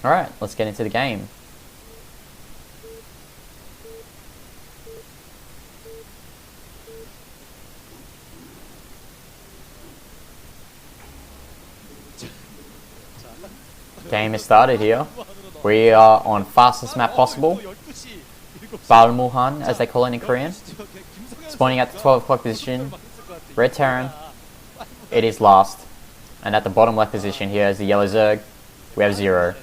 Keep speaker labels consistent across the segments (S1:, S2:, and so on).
S1: Alright, let's get into the game. Game is started here. We are on fastest map possible, 빠른무한 as they call it in Korean. Spawning at the 12 o'clock position, red Terran, it is last. And at the bottom left position here is the yellow Zerg, we have 0.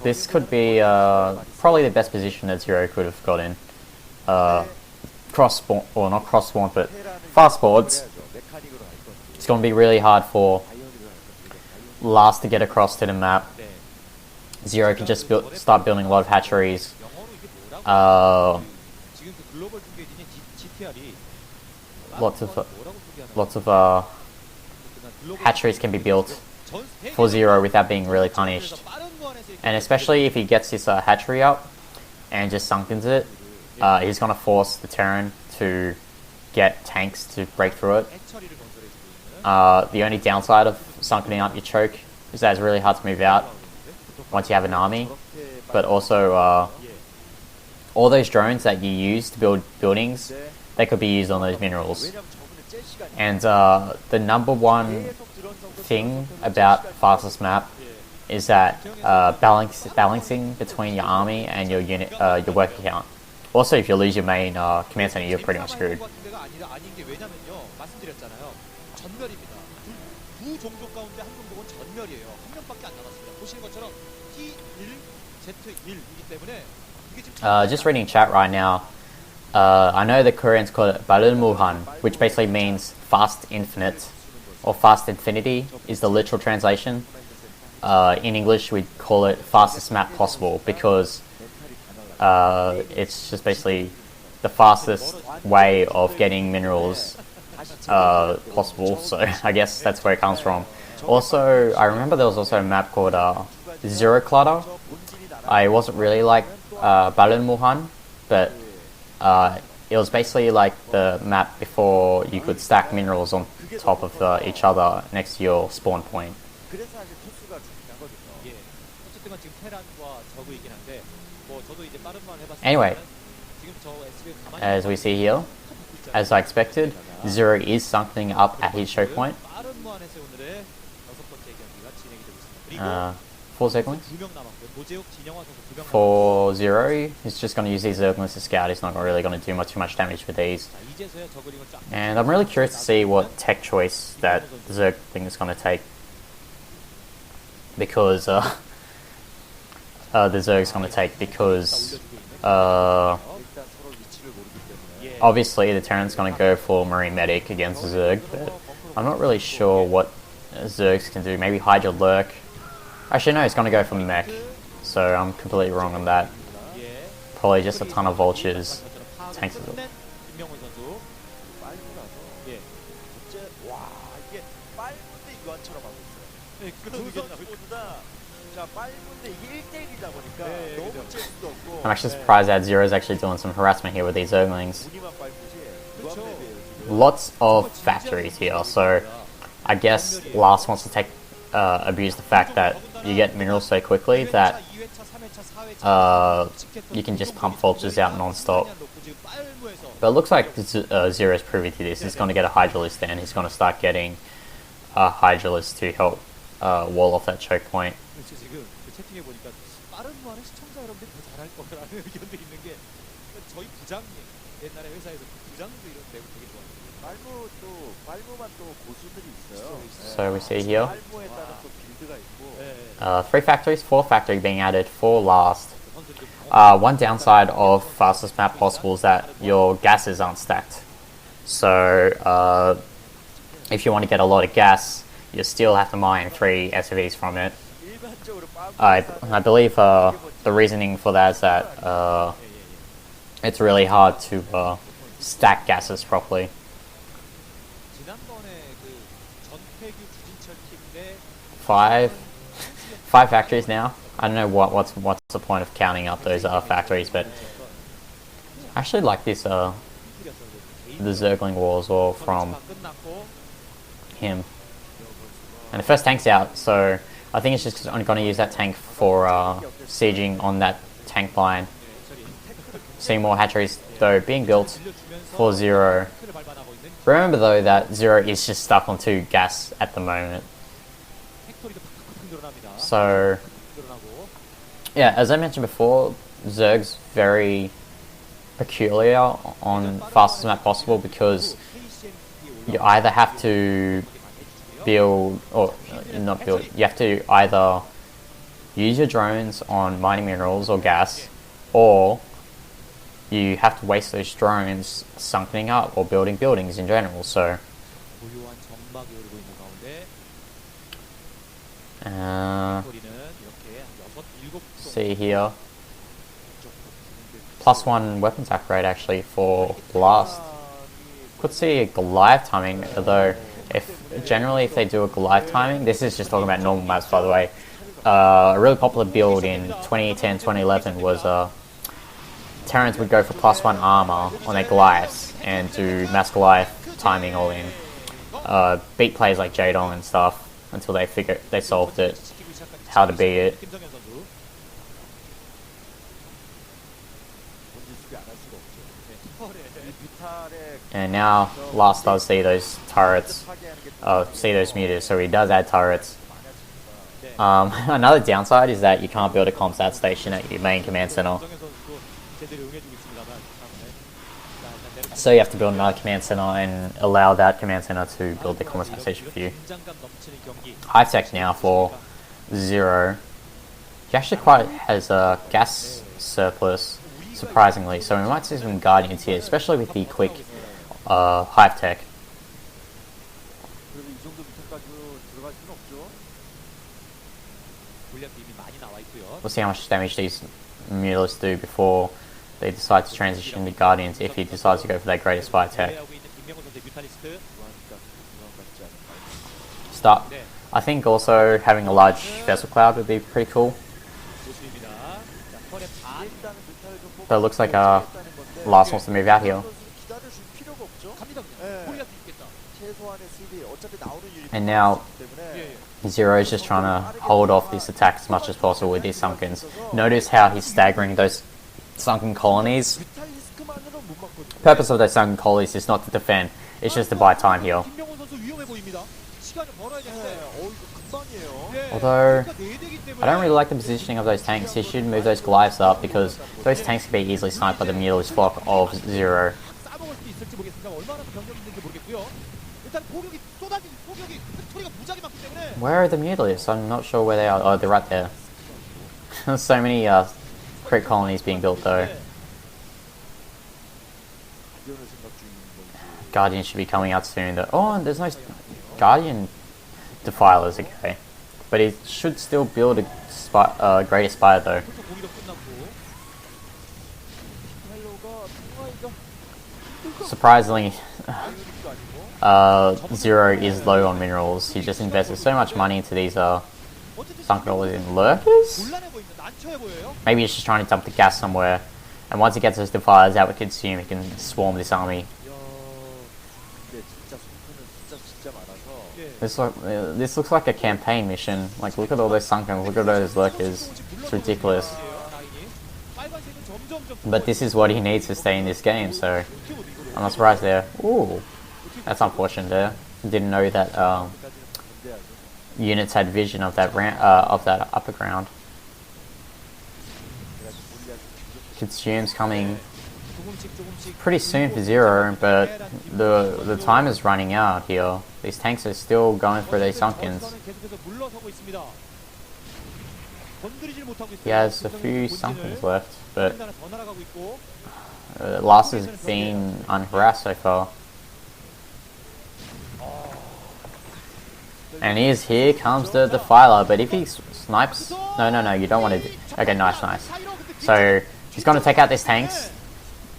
S1: This could be probably the best position that 0 could have got in. Cross spawn, or not cross spawn, but fast spawns. It's going to be really hard for last to get across to the map. 0 can just start building a lot of hatcheries. Lots of hatcheries can be built for 0 without being really punished. And especially if he gets this hatchery up and just sunkens it, he's going to force the Terran to get tanks to break through it. The only downside of sunkening up your choke is that it's really hard to move out once you have an army. But also, all those drones that you use to build buildings, they could be used on those minerals. And the number one thing about fastest map is that balancing between your army and your unit, your worker count. Also, if you lose your main command center, you're pretty much screwed. Just reading chat right now. I know the Koreans call it 빠른무한, which basically means fast infinite, or fast infinity is the literal translation. In English, we'd call it fastest map possible because it's just basically the fastest way of getting minerals possible. So I guess that's where it comes from. Also, I remember there was also a map called Zero Clutter. I wasn't really like 빠른무한, but it was basically like the map before you could stack minerals on top of each other next to your spawn point. Anyway, as we see here, as I expected, 0 is sunkening up at his choke point. 4 Zerglings. For 0, he's just going to use these Zerglings to scout. He's not really going to do too much damage with these. And I'm really curious to see what tech choice that the Zergling is going to take. Because the Zerg's going to take, because obviously the Terran's going to go for Marine Medic against the Zerg, but I'm not really sure what Zergs can do. Maybe Hydra Lurk. Actually no, he's going to go for Mech, so I'm completely wrong on that. Probably just a ton of vultures. Tanks as well. I'm actually surprised that 0 is actually doing some harassment here with these Zerglings. Lots of factories here, so I guess Last wants to abuse the fact that you get minerals so quickly that you can just pump vultures out non-stop. But it looks like 0 is privy to this. He's going to get a Hydralist and he's going to start getting Hydralist to help wall off that choke point. So we see here 3 factories, 4 factory being added for last. One downside of fastest map possible is that your gases aren't stacked. So if you want to get a lot of gas, you still have to mine 3 SUVs from it. I believe the reasoning for that is that it's really hard to stack gases properly. 5 factories now. I don't know what's the point of counting up those factories, but I actually like this the Zergling wall as well from him. And the first tank's out, so I think it's just only going to use that tank for sieging on that tank line. Seeing more hatcheries though being built for Zero. Remember though that Zero is just stuck on 2 gas at the moment. So yeah, as I mentioned before, Zerg's very peculiar on fastest map possible because you either have to build, or not build, you have to either use your drones on mining minerals or gas, or you have to waste those drones sunkening up or building buildings in general. So see here, +1 weapons upgrade actually for Blast. Could see a Goliath timing, although if they do a Goliath timing, this is just talking about normal maps by the way. A really popular build in 2010, 2011 was Terrans would go for +1 armor on their Goliaths and do mass Goliath timing all in. Beat players like Jadon and stuff until they solved it, how to beat it. And now Last does see those turrets, see those meters, so he does add turrets. Another downside is that you can't build a comsat station at your main command center. So you have to build another command center and allow that command center to build the comsat station for you. High tech now for Zero. He actually quite has a gas surplus, surprisingly, so we might see some Guardians here, especially with the quick hive tech. We'll see how much damage these Mulists do before they decide to transition to Guardians, if he decides to go for that greatest fire tech. I think also having a large vessel cloud would be pretty cool. So it looks like Last wants to move out here. And now Zero is just trying to hold off this attack as much as possible with these Sunkens. Notice how he's staggering those sunken colonies. The purpose of those sunken colonies is not to defend, it's just to buy time here. Although, I don't really like the positioning of those tanks. He should move those Goliaths up because those tanks can be easily sniped by the Mulist flock of Zero. Where are the Mutilis? I'm not sure where they are. Oh, they're right there. There's so many crit colonies being built though. Guardian should be coming out soon though. Oh, there's no Guardian Defilers, okay. But he should still build a Greater Spire though. Surprisingly, Zero is low on minerals. He just invested so much money into these sunken dollars in lurkers? Maybe he's just trying to dump the gas somewhere, and once he gets those defilers out with consume, he can swarm this army. This looks like a campaign mission. Like, look at all those sunken, look at those lurkers. It's ridiculous. But this is what he needs to stay in this game, so I'm not surprised there. Ooh, that's unfortunate there. Didn't know that units had vision of that upper ground. Consume's coming pretty soon for Zero, but the time is running out here. These tanks are still going for these Sunkens. He has a few Sunkens left, but Last has been unharassed so far. And here comes the Defiler, but if he snipes... No, you don't want to... Okay, nice. So, he's going to take out these tanks.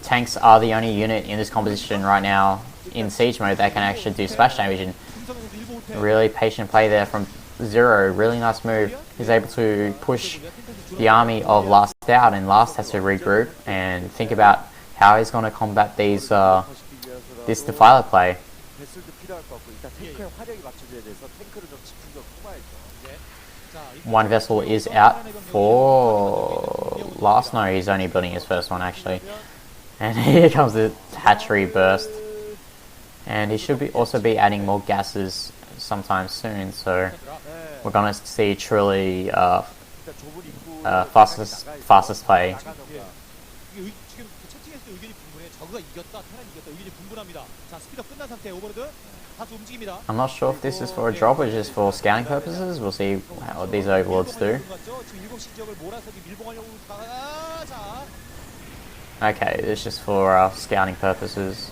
S1: Tanks are the only unit in this composition right now in siege mode that can actually do splash damage, and really patient play there from Zero. Really nice move. He's able to push the army of Last out, and Last has to regroup and think about how he's going to combat these this Defiler play. One vessel is out for last. No, he's only building his first one actually. And here comes the hatchery burst. And he should also be adding more gases sometime soon. So we're gonna see truly fastest play. I'm not sure if this is for a drop or just for scouting purposes. We'll see what these overlords do. Okay, it's just for scouting purposes.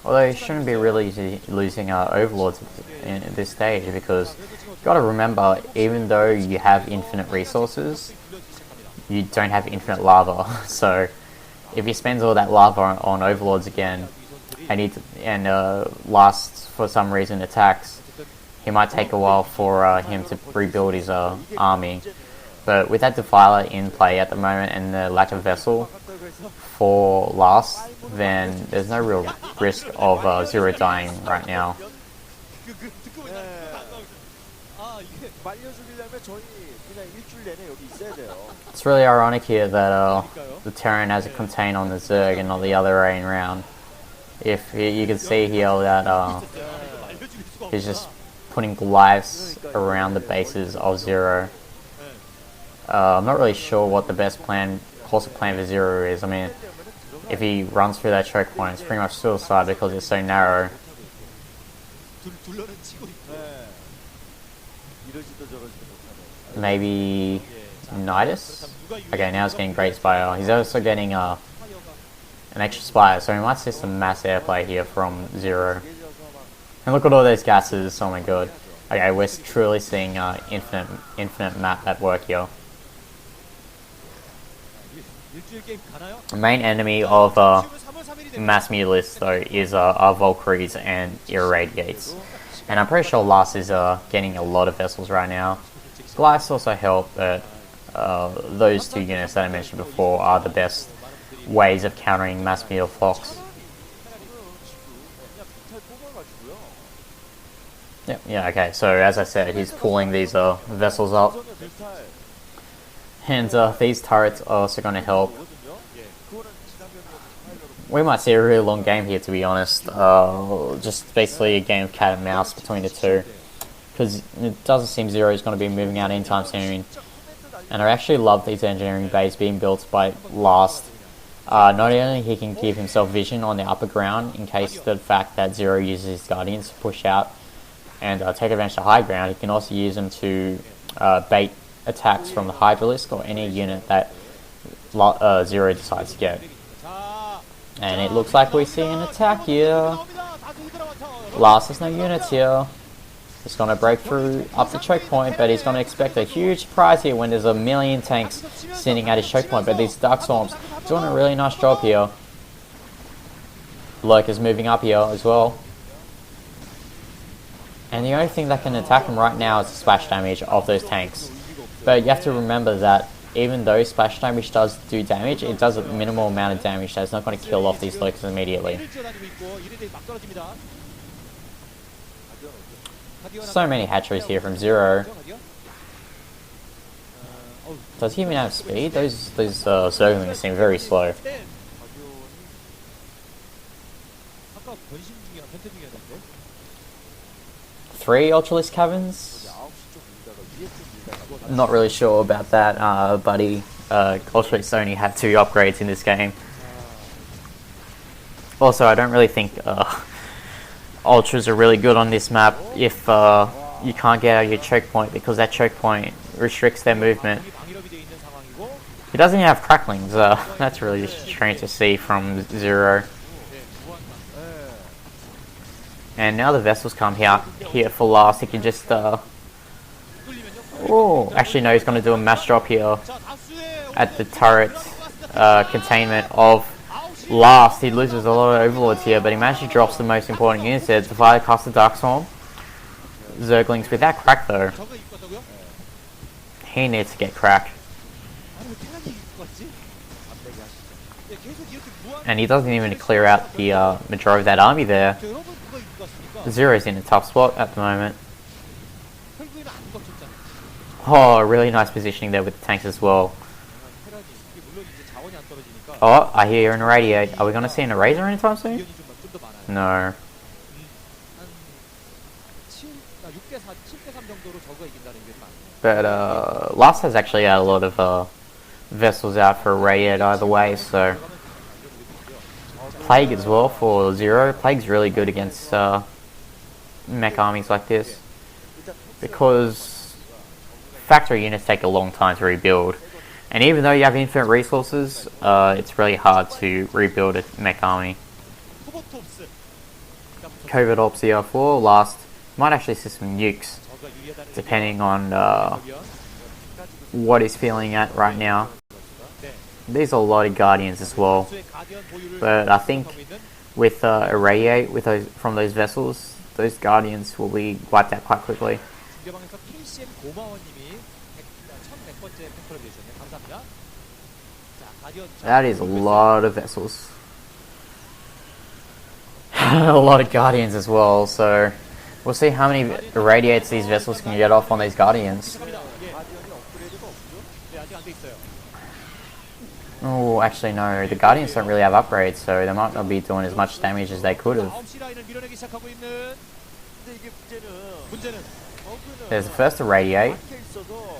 S1: Although you shouldn't be really losing overlords in this stage, because you've got to remember, even though you have infinite resources, you don't have infinite lava. So if he spends all that lava on overlords again, and last for some reason attacks, he might take a while for him to rebuild his army. But with that defiler in play at the moment and the lack of vessel for last, then there's no real risk of Zero dying right now. It's really ironic here that the Terran has a contain on the Zerg and not the other way around. If you can see here that he's just putting lives around the bases of Zero. I'm not really sure what the best course of plan for Zero is. I mean, if he runs through that choke point, it's pretty much suicide because it's so narrow. Maybe Nidus? Okay, now he's getting Great Spire. He's also getting an extra Spire, so we might see some mass airplay here from Zero. And look at all those gases, oh my god. Okay, we're truly seeing infinite map at work here. The main enemy of Mass Mutalists though is our Valkyries and Irradiates. And I'm pretty sure Last is getting a lot of vessels right now. Glyphs also help, but those two units that I mentioned before are the best ways of countering Mass Mutal Flocks. Yeah, okay, so as I said, he's pulling these vessels up. And these turrets are also going to help. We might see a really long game here, to be honest. Just basically a game of cat and mouse between the two. Because it doesn't seem Zero is going to be moving out anytime soon. And I actually love these engineering bays being built by Last. Not only he can give himself vision on the upper ground in case the fact that Zero uses his Guardians to push out and take advantage of high ground, he can also use them to bait attacks from the Hydralisk or any unit that Zero decides to get. And it looks like we see an attack here. Last has no units here. He's going to break through up the choke point, but he's going to expect a huge prize here when there's a million tanks sitting at his choke point. But these Dark Storms doing a really nice job here. Lurker's moving up here as well. And the only thing that can attack him right now is the splash damage of those tanks. But you have to remember that even though splash damage does do damage, it does a minimal amount of damage, so it's not going to kill off these Lurkers immediately. So many hatcheries here from Zero. Does he even have speed? Those Zerglings seem very slow. Three Ultralisk Caverns? Not really sure about that, buddy. Ultralisk only have 2 upgrades in this game. Also, I don't really think Ultras are really good on this map if you can't get out of your choke point, because that choke point restricts their movement. He doesn't even have cracklings. That's really strange to see from Zero. And now the vessels come here for Last. He can just oh, actually no, he's going to do a mass drop here at the turret containment of Last. He loses a lot of overlords here, but he managed to drop the most important units there. The Fire Caster Darkstorm. Zerglings without crack though. He needs to get crack. And he doesn't even clear out the majority of that army there. Zero's in a tough spot at the moment. Oh, really nice positioning there with the tanks as well. Oh, I hear an irradiate. Are we going to see an eraser anytime soon? No. But Last has actually had a lot of vessels out for irradiate either way, so Plague as well for Zero. Plague's really good against mech armies like this, because factory units take a long time to rebuild, and even though you have infinite resources, it's really hard to rebuild a mech army. Covert Ops here for Last. Might actually see some nukes, depending on what he's feeling at right now. There's a lot of Guardians as well, but I think with irradiate from those vessels, those Guardians will be wiped out quite quickly. That is a lot of vessels. A lot of Guardians as well, so we'll see how many irradiates these vessels can get off on these Guardians. Oh, actually no, the Guardians don't really have upgrades, so they might not be doing as much damage as they could have. There's the first irradiate,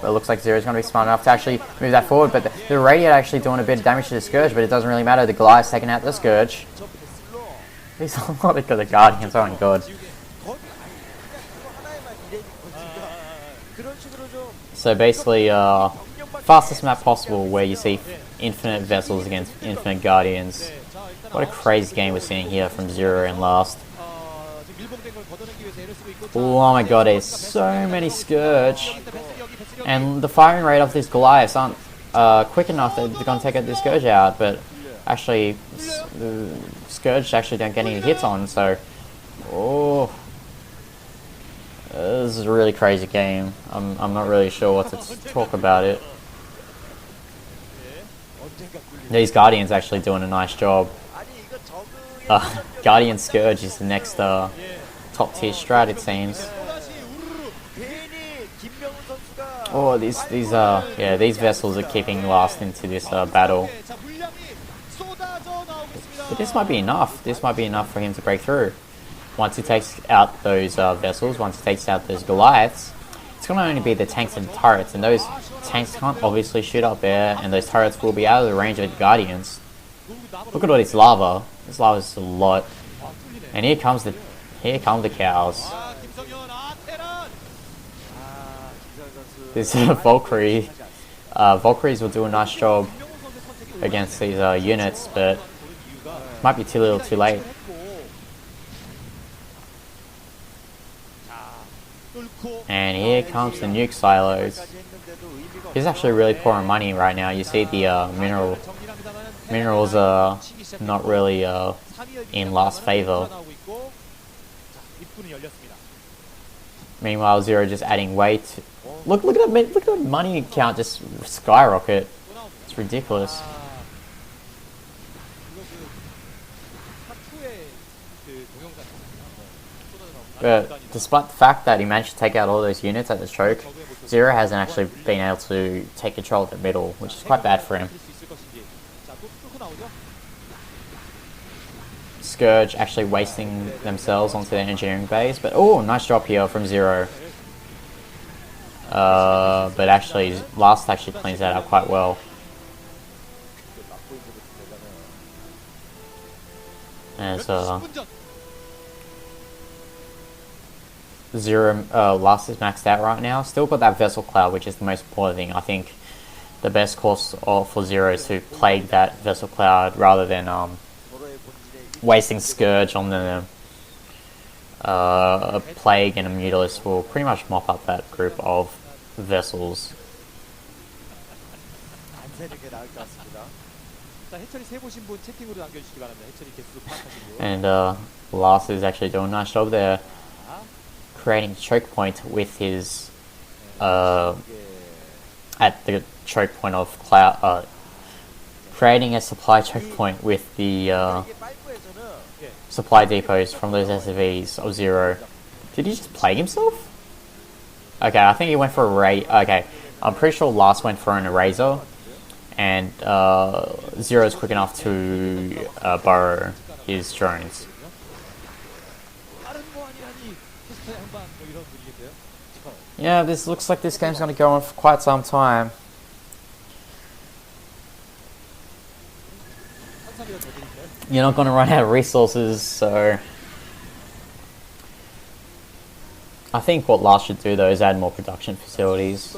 S1: but it looks like Zero's going to be smart enough to actually move that forward, but the irradiate actually doing a bit of damage to the Scourge, but it doesn't really matter, the Goliath's taking out the Scourge. There's a lot of good Guardians, oh my god. So basically, fastest map possible where you see infinite vessels against infinite Guardians. What a crazy game we're seeing here from Zero and Last. Oh my god, there's so many Scourge. And the firing rate of these Goliaths aren't quick enough that they're going to take this Scourge out, but actually, the Scourge actually don't get any hits on, so... Oh... This is a really crazy game. I'm not really sure what to talk about it. These Guardians actually doing a nice job. Guardian Scourge is the next top tier strat, it seems. Oh, these vessels are keeping Last into this battle. But this might be enough. This might be enough for him to break through. Once he takes out those vessels, once he takes out those Goliaths, it's going to only be the tanks and turrets, and those tanks can't obviously shoot up there, and those turrets will be out of the range of the Guardians. Look at all this lava. This lava is a lot. And here come the cows. This Valkyrie. Valkyries will do a nice job against these units, but might be too little too late. And here comes the nuke silos. He's actually really poor on money right now. You see the minerals are not really in Last favor. Meanwhile, Zero just adding weight. Look at that money count just skyrocket. It's ridiculous. But despite the fact that he managed to take out all those units at the choke, Zero hasn't actually been able to take control of the middle, which is quite bad for him. Scourge actually wasting themselves onto their engineering base, but oh, nice drop here from Zero. But actually, Last actually cleans that up quite well. And so Zero, Last is maxed out right now. Still got that Vessel Cloud, which is the most important thing. I think the best course for Zero is to plague that Vessel Cloud rather than wasting Scourge on the a Plague and a Mutalisk will pretty much mop up that group of vessels. And Last is actually doing a nice job there, creating a choke point with his at the choke point of Cloud, creating a supply choke point with the supply depots from those SCVs of Zero. Did he just plague himself? Okay, I think he went for a raid. Okay, I'm pretty sure Last went for an eraser, and Zero's quick enough to borrow his drones. Yeah, this looks like this game's going to go on for quite some time. You're not going to run out of resources, so I think what Last should do though is add more production facilities,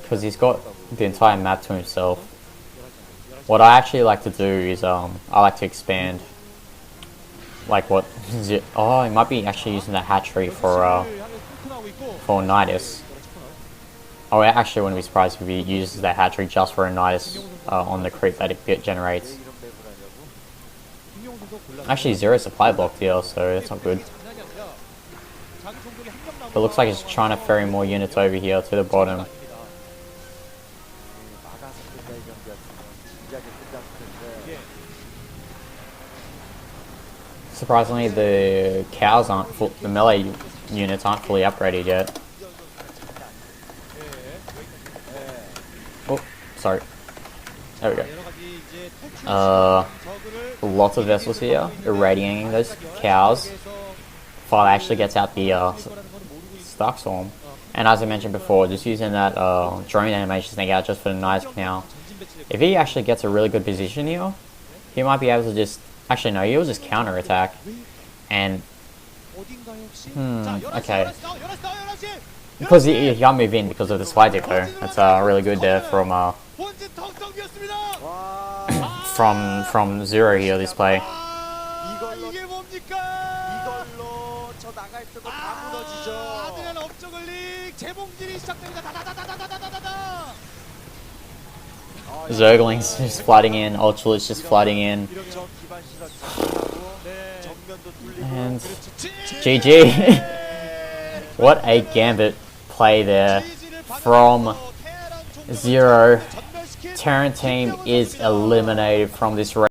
S1: because he's got the entire map to himself. What I actually like to do is I like to expand, like what oh, he might be actually using that hatchery for Nidus. Oh, I actually wouldn't be surprised if he uses that hatchery just for a Nidus on the creep that it generates. Actually, Zero supply blocked here, so that's not good. But it looks like he's trying to ferry more units over here to the bottom. Surprisingly, the cows aren't full, the melee units aren't fully upgraded yet. Oh, sorry. There we go. Lots of vessels here, irradiating those cows. Before it actually gets out the Stark Swarm. And as I mentioned before, just using that drone animation snake out just for the nice canal. If he actually gets a really good position here, he might be able to just... Actually no, he'll just counter-attack. And... okay. Because he can't move in because of the spy depot. That's really good there from from Zero here, this play. Zergling's just flooding in, Ultra's just flooding in. And GG. What a gambit play there from Zero. Terran team is eliminated from this race.